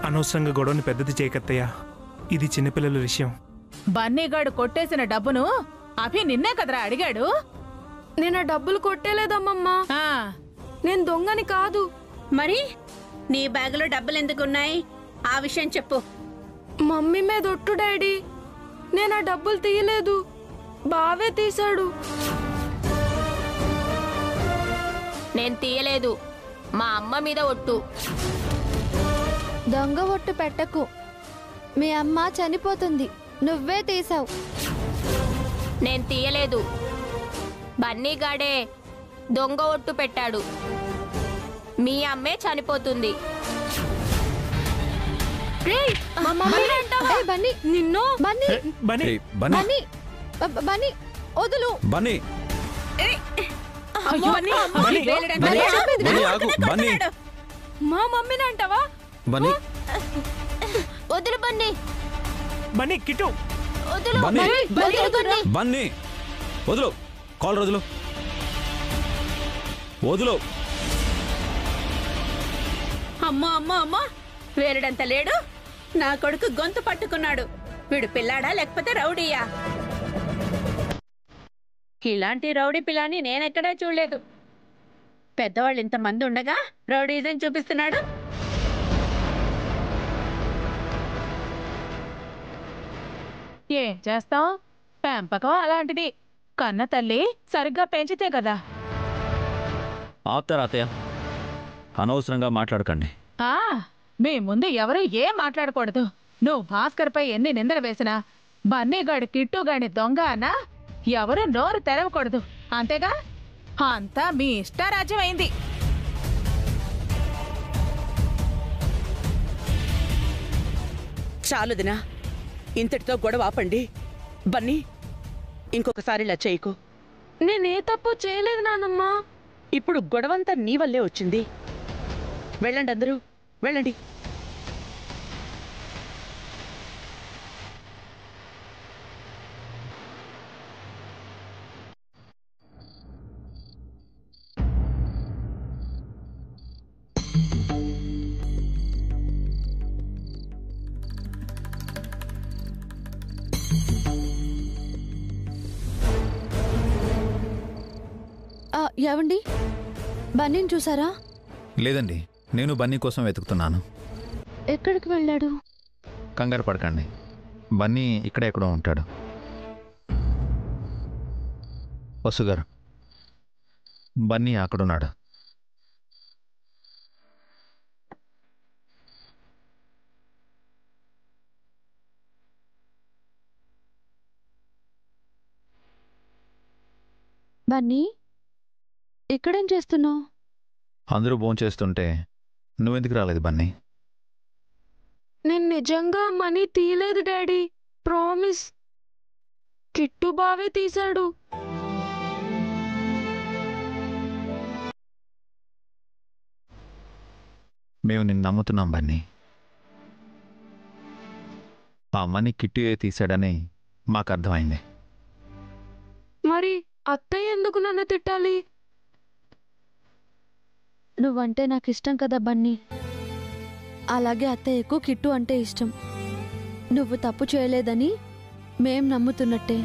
అనవసరంగా గొడవని పెద్దది చేయకత్తయ్యా. ఇది చిన్నపిల్లల విషయం. బన్నీగాడు కొట్టేసిన డబ్బును అభి నిన్నే కదరా అడిగాడు. నేను ఆ డబ్బులు కొట్టేలేదమ్మమ్మా. నేను దొంగని కాదు. మరి నీ బ్యాగులో డబ్బులు ఎందుకున్నాయి? ఆ విషయం చెప్పు. మమ్మీ మీద ఒట్టు డాడీ, నేను ఆ డబ్బులు తీయలేదు, బావే తీశాడు. నేను తీయలేదు, మా అమ్మ మీద ఒట్టు. దొంగ ఒట్టు పెట్టకు, మీ అమ్మ చనిపోతుంది, నువ్వే తీసావు. నేను తీయలేదు, బన్నీగాడే దొంగ ఒట్టు పెట్టాడు. మీ అమ్మే చనిపోతుంది. వదులు. మా మమ్మీని అంటావా? వదులు బన్నీ. బన్నీ కిట్టు వదులు. బన్నీ వదులు, కాల్ వదులు, వదులు. అమ్మా అమ్మా అమ్మా, వేరుడంత లేడు. నా కొడుకు గొంతు పట్టుకున్నాడు. వీడు పిల్లాడా లేకపోతే రౌడీయా? ఇలాంటి రౌడీ పిల్లని నేనెక్కడా చూడలేదు. పెద్దవాళ్ళు ఇంతమంది ఉండగా రౌడీజం చూపిస్తున్నాడు. ఏం చేస్తాం, పెంపకం అలాంటిది. కన్న తల్లి సరిగ్గా పెంచితే కదా. ఆపుతారా అత్తయ్య? అనవసరంగా మాట్లాడకండి. మీ ముందు ఎవరు ఏం మాట్లాడకూడదు. నువ్వు భాస్కర్ పై ఎన్ని నిందలు వేసినా బన్నీగాడి కిట్టుగాడి దొంగ అన్నా ఎవరు నోరు తెరవకూడదు, అంతేగా? అంతా మీ ఇష్టారాజ్యం అయింది. చాలుదినా, ఇంతటితో గొడవ ఆపండి. బన్నీ, ఇంకొకసారి ఇలా చేయకు. నేనే తప్పు చేయలేదు నానమ్మా. ఇప్పుడు గొడవంతా నీ వల్లే వచ్చింది. వెళ్ళండి, అందరూ వెళ్ళండి. ఏవండి, బన్నీని చూసారా? లేదండి, నేను బన్నీ కోసం వెతుకుతున్నాను. ఎక్కడికి వెళ్ళాడు? కంగారు పడకండి, బన్నీ ఇక్కడే ఎక్కడో ఉంటాడు. వసుగారు, బన్నీ అక్కడున్నాడు. బన్నీ, ఇక్కడేం చేస్తున్నావు? అందరూ భోంచేస్తుంటే నువ్వెందుకు రాలేదు బన్నీ? నేను నిజంగా మనీ తీయలేదు డాడీ, ప్రామిస్. కిట్టు బావే తీశాడు. మేము నిన్ను నమ్ముతున్నాం బన్నీ. ఆ మనీ కిట్టుయే తీశాడని మాకు అర్థమైంది. మరి అత్తయ్య ఎందుకు నన్ను తిట్టాలి? నువ్వంటే నాకు ఇష్టం కదా బన్నీ, అలాగే అత్తయ్యకు కిట్టు అంటే ఇష్టం. నువ్వు తప్పు చేయలేదని మేం నమ్ముతున్నట్టే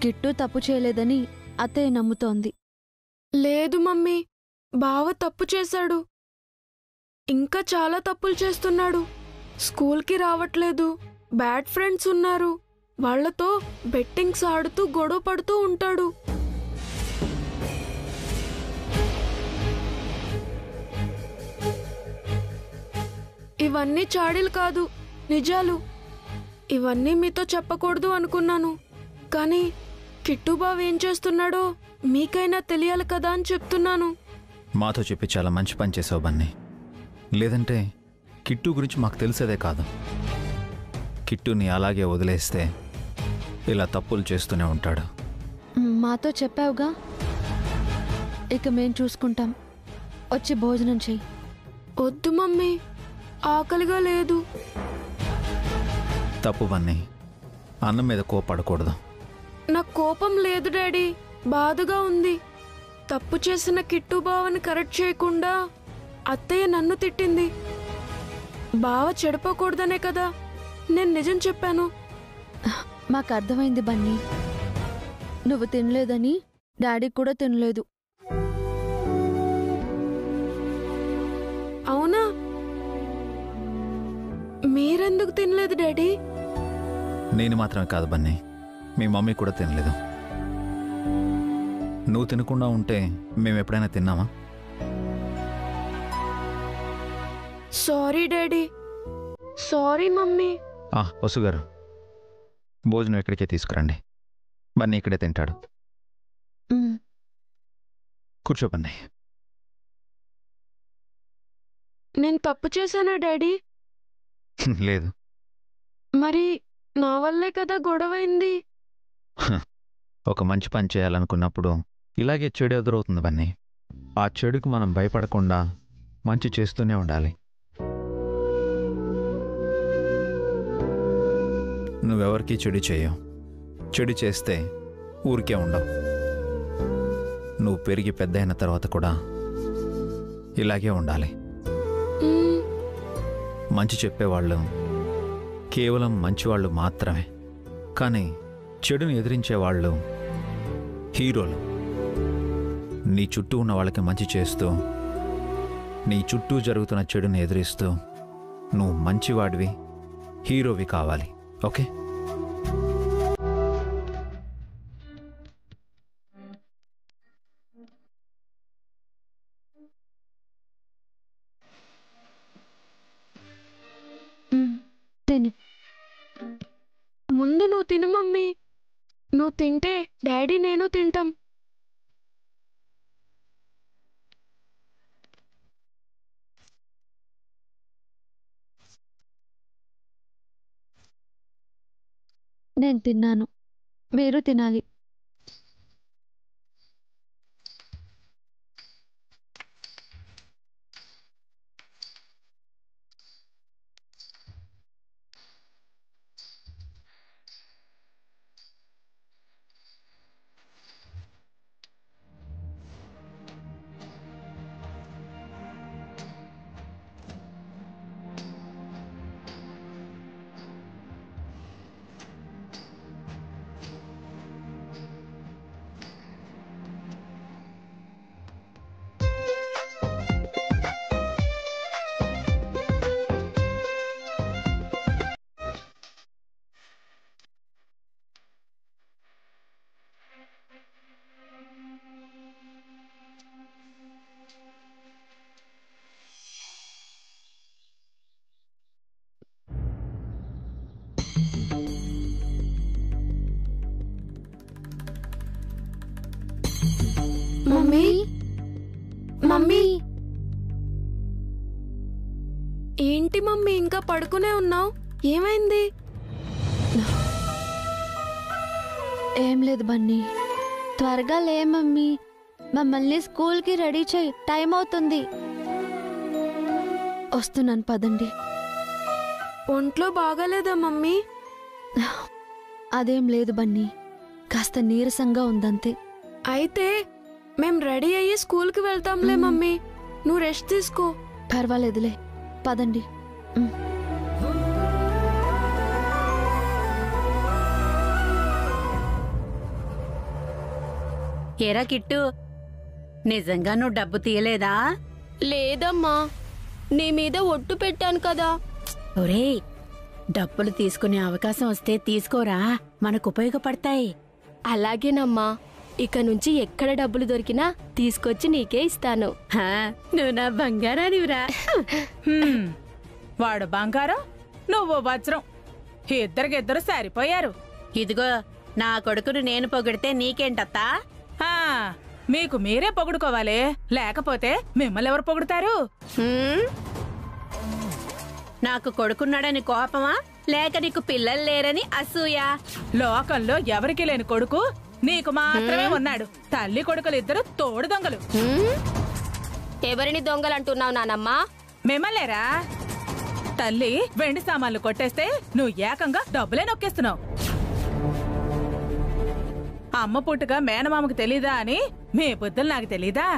కిట్టు తప్పు చేయలేదని అత్తయ్య నమ్ముతోంది. లేదు మమ్మీ, బావ తప్పు చేశాడు. ఇంకా చాలా తప్పులు చేస్తున్నాడు. స్కూల్కి రావట్లేదు, బ్యాడ్ ఫ్రెండ్స్ ఉన్నారు, వాళ్లతో బెట్టింగ్స్ ఆడుతూ గొడవ పడుతూ ఉంటాడు. ఇవన్నీ చాడీలు కాదు, నిజాలు. ఇవన్నీ మీతో చెప్పకూడదు అనుకున్నాను, కానీ కిట్టుబాబు ఏం చేస్తున్నాడో మీకైనా తెలియాలి కదా అని చెప్తున్నాను. మాతో చెప్పి చాలా మంచి పని చేసావు బన్నీ. లేదంటే కిట్టు గురించి మాకు తెలిసేదే కాదు. కిట్టుని అలాగే వదిలేస్తే ఇలా తప్పులు చేస్తూనే ఉంటాడు. మాతో చెప్పావుగా, ఇక మేం చూసుకుంటాం. వచ్చి భోజనం చెయ్యి. వద్దు మమ్మీ, ఆకలిగా లేదు. తప్పు బన్నీ, అన్నం మీద కోపడకూడదు. నాకు కోపం లేదు డాడీ, బాధగా ఉంది. తప్పు చేసిన కిట్టు బావని కరెక్ట్ చేయకుండా అత్తయ్య నన్ను తిట్టింది. బావ చెడిపోకూడదనే కదా నేను నిజం చెప్పాను. మాకు అర్థమైంది బన్నీ. నువ్వు తినలేదని డాడీ కూడా తినలేదు. అవునా? మీరెందుకు తినలేదు డాడీ? నేను మాత్రమే కాదు బన్నీ, మీ మమ్మీ కూడా తినలేదు. నువ్వు తినకుండా ఉంటే మేము ఎప్పుడైనా తిన్నామా? Sorry daddy. Sorry mummy. Vasu గారు, భోజనం ఇక్కడికే తీసుకురండి. బన్నీ ఇక్కడే తింటాడు. కూర్చో బన్నీ. నేను తప్పు చేశానా డాడీ? లేదు. మరి నా వల్లే కదా గొడవైంది. ఒక మంచి పని చేయాలనుకున్నప్పుడు ఇలాగే చెడు ఎదురవుతుంది బన్నీ. ఆ చెడుకు మనం భయపడకుండా మంచి చేస్తూనే ఉండాలి. నువ్వెవరికి చెడు చేయవు. చెడు చేస్తే ఊరికే ఉండవు. నువ్వు పెరిగి పెద్ద అయిన తర్వాత కూడా ఇలాగే ఉండాలి. మంచి చెప్పేవాళ్ళు కేవలం మంచివాళ్ళు మాత్రమే. కానీ చెడుని ఎదిరించేవాళ్ళు హీరోలు. నీ చుట్టూ ఉన్న వాళ్ళకి మంచి చేస్తూ, నీ చుట్టూ జరుగుతున్న చెడుని ఎదిరిస్తూ నువ్వు మంచివాడివి, హీరోవి కావాలి. ఓకే? తిని. ముందు నువ్వు తిను మమ్మీ. నువ్వు తింటే డాడీ నేను తింటాం. నేను తిన్నాను, మీరు తినాలి. Mummy, mummy. ఏంటి మమ్మీ ఇంకా పడుకునే ఉన్నావు? ఏమైంది? ఏం లేదు బన్నీ. త్వరగా లే మమ్మీ. మమ్మల్ని స్కూల్కి రెడీ చేయి, టైం అవుతుంది. వస్తున్నాను, పదండి. ఒంట్లో బాగాలేదా మమ్మీ? అదేం లేదు బన్నీ, కాస్త నీరసంగా ఉందంతే. అయితే మేం రెడీ అయ్యి స్కూల్కి వెళ్తాంలే మమ్మీ. నువ్వు రెస్ట్ తీసుకో. పర్వాలేదులే, పదండి. ఏరా కిట్టు, నిజంగా నువ్వు డబ్బు తీయలేదా? లేదమ్మా, నీ మీద ఒట్టు పెట్టాను కదా. ఒరేయ్, డబ్బులు తీసుకునే అవకాశం వస్తే తీసుకోరా, మనకు ఉపయోగపడతాయి. అలాగేనమ్మా, ఇక నుంచి ఎక్కడ డబ్బులు దొరికినా తీసుకొచ్చి నీకే ఇస్తాను. నువ్వు నా బంగారానివిరా. వాడు బంగారం, నువ్వు వజ్రం. ఇద్దరికిద్దరు సరిపోయారు. ఇదిగో, నా కొడుకును నేను పొగిడితే నీకేంటత్తా? మీకు మీరే పొగుడుకోవాలి, లేకపోతే మిమ్మల్ని ఎవరు పొగుడుతారు? నాకు కొడుకున్నాడని కోపమా, లేక నీకు పిల్లలు లేరని అసూయ? లోకంలో ఎవరికి లేని కొడుకు నీకు మాత్రమే ఉన్నాడు. తల్లి కొడుకులిద్దరు తోడు దొంగలు. ఎవరిని దొంగలంటున్నావు నానమ్మా? మిమ్మల్నేరా. తల్లి వెండి సామాన్లు కొట్టేస్తే నువ్వు ఏకంగా డబ్బులే నొక్కేస్తున్నావు. అమ్మ పుట్టుగా మేనమామకు తెలీదా అని మీ బుద్ధులు నాకు తెలీదా?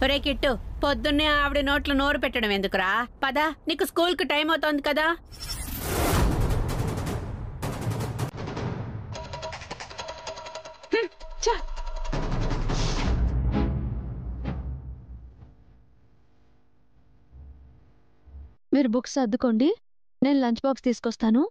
ఒరే కిట్టు, పొద్దున్నే ఆవిడ నోట్లో నోరు పెట్టడం ఎందుకురా? పద, నీకు స్కూల్కి టైం అవుతోంది కదా. మీరు బుక్స్ సర్దుకోండి, నేను లంచ్ బాక్స్ తీసుకొస్తాను.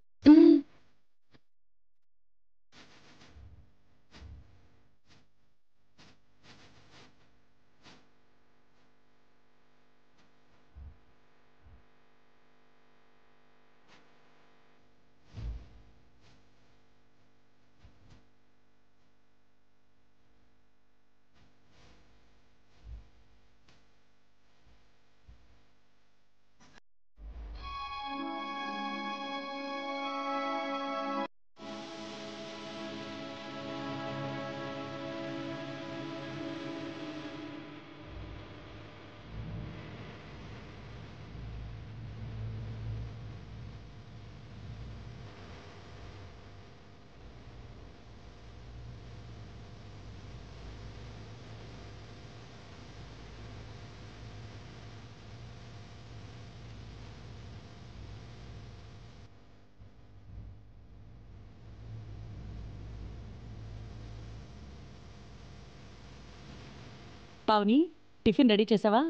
పావని, టిఫిన్ రెడీ చేసావా?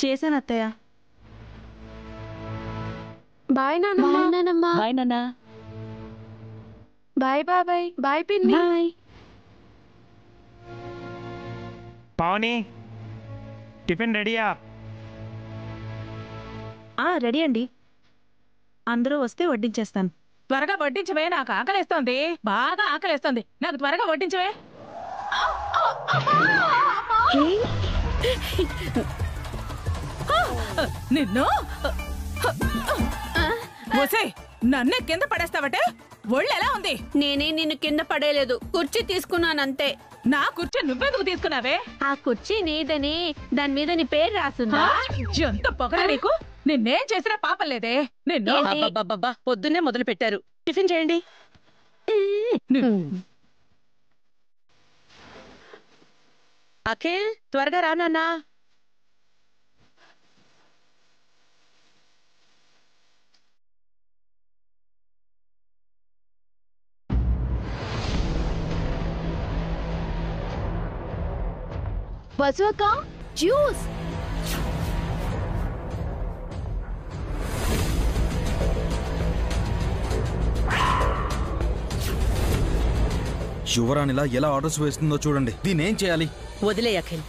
చేశాను అత్తయ్య. బాయ్ నానమ్మ. బాయ్ నాన్న. బాయ్ బాబాయ్. బాయ్ పిన్ని. బాయ్. పావని, టిఫిన్ రెడీయా? రెడీ అండి. అందరూ వస్తే వడ్డించేస్తాను. త్వరగా వడ్డించవే, నాకు ఆకలేస్తోంది, బాగా ఆకలేస్తోంది. నాకు త్వరగా వడ్డించవే. నిన్ను ఒసేయ్, నన్నే కింద పడేస్తావటే? ఒళ్ళు ఎలా ఉంది? నేనే నిన్ను కింద పడేయలేదు, కుర్చీ తీసుకున్నానంతే. నా కుర్చీ నువ్వెందుకు తీసుకున్నావే? ఆ కుర్చీ నీదని, దాని మీద నీ పేరు రాసుందా? ఎంత పొగర నీకు! నిన్నేం చేసినా పాపం లేదే. నిన్ను అబ్బబ్బబ్బబ్బా, పొద్దున్నే మొదలు పెట్టారు. టిఫిన్ చేయండి. అఖిల్, త్వరగా రా నాన్నా. వసువక్క, జ్యూస్. యువరాణిలా ఎలా ఆర్డర్స్ వేస్తుందో చూడండి. దీనేం చేయాలి? వదిలే అఖిల్.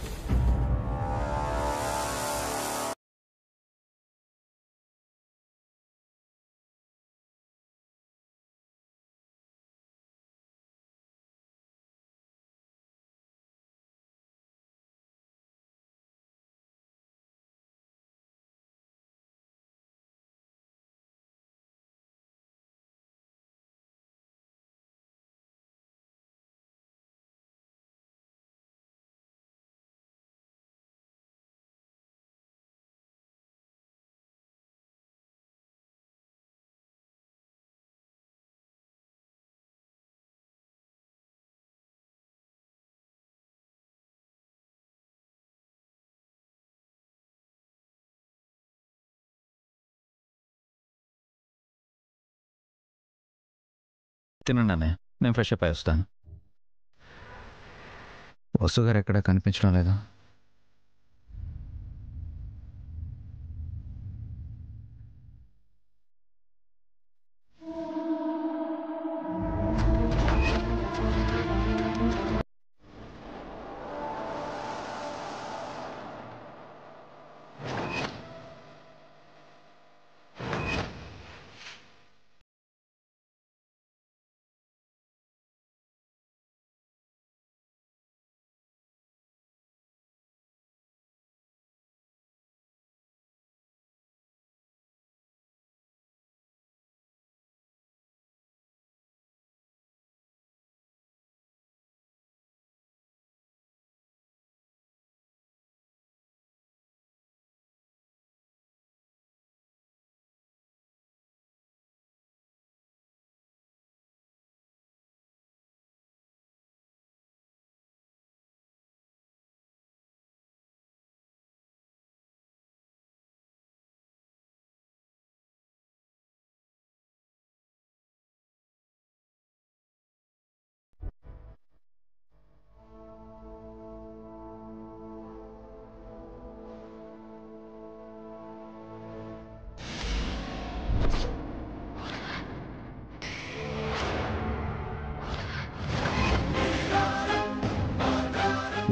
తినండి, నేను ఫ్రెష్ అప్ అయి వస్తాను. వసు గారు ఎక్కడ కనిపించడం లేదా?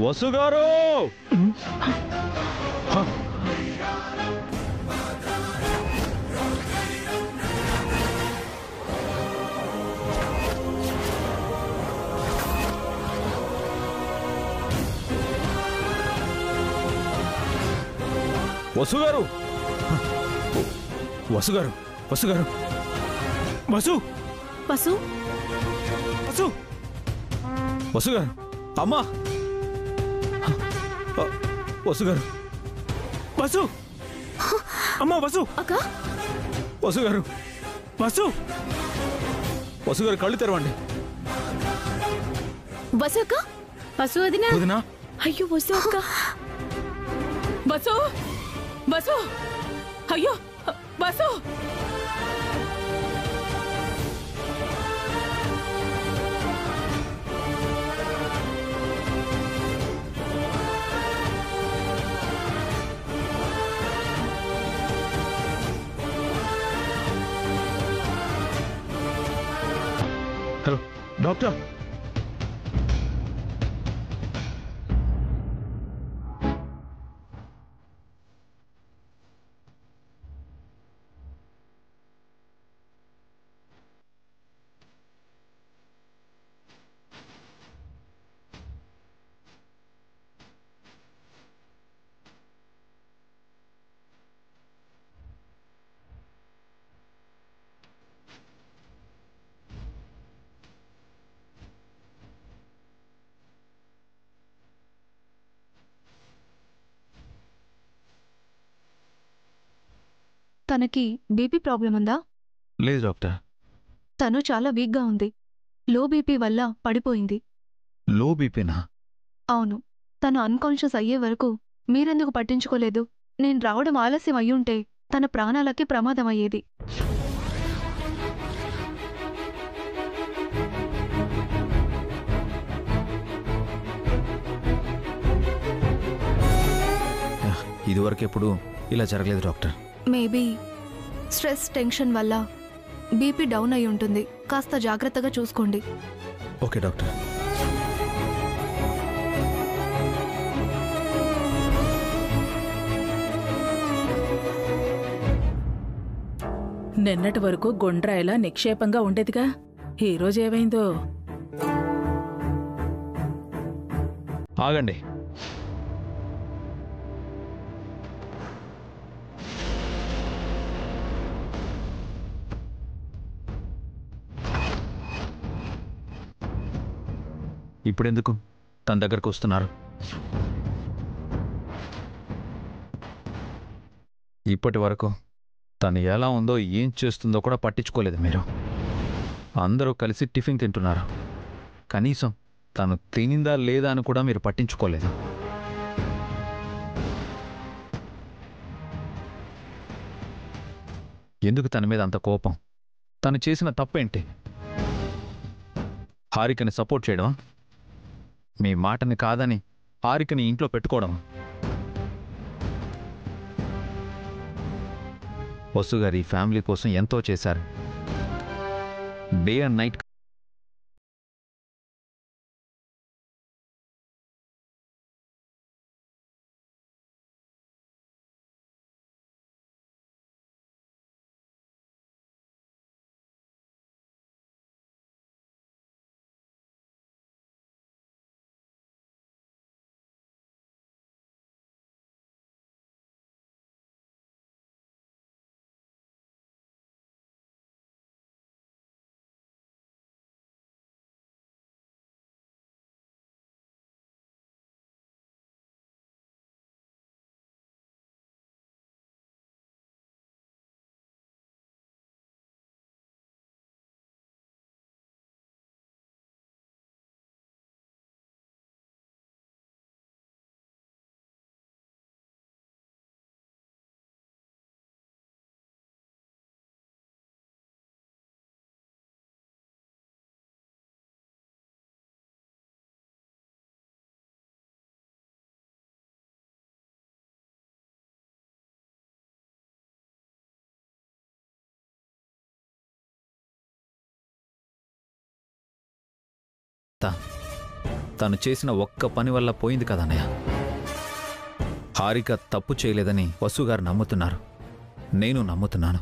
వసు గారు! వసు గారు! వసు గారు! వసు గారు! వసు వసు వసు వసు గారు! అమ్మా! వసు గారు! వసు అమ్మా వసు వసు గారు! వసు వసు గారు కళ్ళు తెరవండి. వసు అక్క, వసు వదినా. వదినా అయ్యో వసు అక్క, బసు బసు అయ్యో బసు హలో డాక్టర్. తనకి బీపీ ప్రాబ్లం ఉందా? లేదు డాక్టర్. తను చాలా వీక్గా ఉంది. లో బీపీ వల్ల పడిపోయింది. లో బీపీనా? అవును. తను అన్కాన్షియస్ అయ్యే వరకు మీరెందుకు పట్టించుకోలేదు? నేను రావడం ఆలస్యం అయ్యుంటే తన ప్రాణాలకి ప్రమాదం అయ్యేది. ఇదివరకు ఎప్పుడు ఇలా జరగలేదు డాక్టర్. మేబీ స్ట్రెస్, టెన్షన్ వల్ల బీపీ డౌన్ అయి ఉంటుంది. కాస్త జాగ్రత్తగా చూసుకోండి. Okay doctor. నిన్నటి వరకు గుండ్రాయిలా నిక్షేపంగా ఉండేదిగా, ఈరోజు ఏమైందో? ఆగండి. ఇప్పుడెందుకు తన దగ్గరకు వస్తున్నారు? ఇప్పటి వరకు తను ఎలా ఉందో, ఏం చేస్తుందో కూడా పట్టించుకోలేదు మీరు. అందరూ కలిసి టిఫిన్ తింటున్నారు. కనీసం తను తినిందా లేదా అని కూడా మీరు పట్టించుకోలేదు. ఎందుకు తన మీద అంత కోపం? తను చేసిన తప్పేంటి? హారికని సపోర్ట్ చేయడం, మీ మాటని కాదని హారికని ఇంట్లో పెట్టుకోవడం. వసు గారు ఈ ఫ్యామిలీ కోసం ఎంతో చేశారు. డే అండ్ నైట్ తను చేసిన ఒక్క పని వల్ల పోయింది కదన్నయ్య. హారిక తప్పు చేయలేదని వసుగారు నమ్ముతున్నారు, నేను నమ్ముతున్నాను.